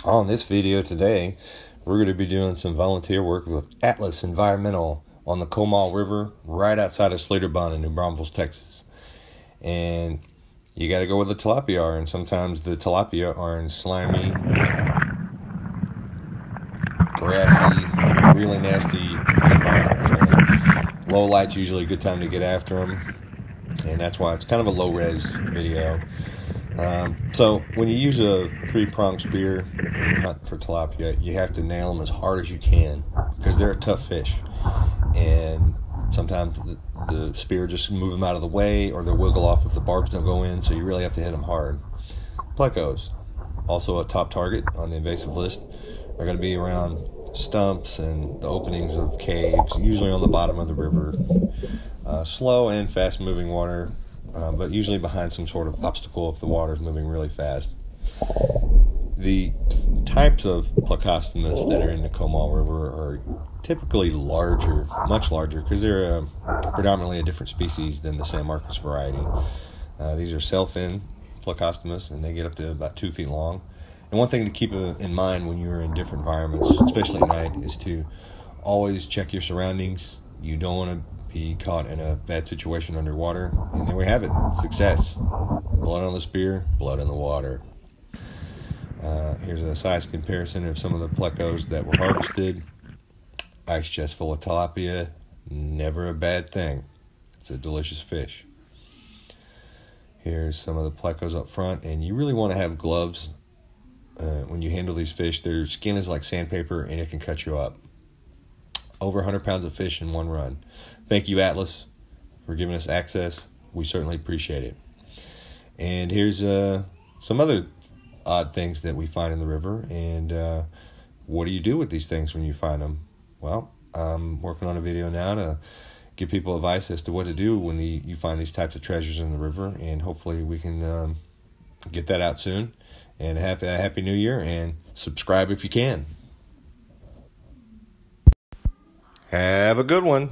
On this video today, we're going to be doing some volunteer work with Atlas Environmental on the Comal River right outside of Schlitterbahn in New Braunfels, Texas. And you got to go where the tilapia are, and sometimes the tilapia are in slimy, grassy, really nasty environments. And low light's usually a good time to get after them, and that's why it's kind of a low-res video. So when you use a 3-pronged spear when you're hunting for tilapia, you have to nail them as hard as you can because they're a tough fish, and sometimes the spear just move them out of the way, or they'll wiggle off if the barbs don't go in, so you really have to hit them hard. Plecos, also a top target on the invasive list, are going to be around stumps and the openings of caves, usually on the bottom of the river. Slow and fast moving water, but usually behind some sort of obstacle if the water is moving really fast. The types of plecostomus that are in the Comal River are typically larger, much larger, because they're predominantly a different species than the San Marcos variety. These are sailfin plecostomus, and they get up to about 2 feet long. And one thing to keep in mind when you're in different environments, especially at night, is to always check your surroundings. You don't want to be caught in a bad situation underwater. And there we have it. Success. Blood on the spear, blood in the water. Here's a size comparison of some of the plecos that were harvested. Ice chest full of tilapia, never a bad thing. It's a delicious fish. Here's some of the plecos up front, and you really want to have gloves when you handle these fish. Their skin is like sandpaper, and it can cut you up. Over 100 pounds of fish in one run. Thank you, Atlas, for giving us access. We certainly appreciate it. And here's some other odd things that we find in the river. And what do you do with these things when you find them? Well, I'm working on a video now to give people advice as to what to do when you find these types of treasures in the river. And hopefully we can get that out soon. And a happy New Year, and subscribe if you can. Have a good one.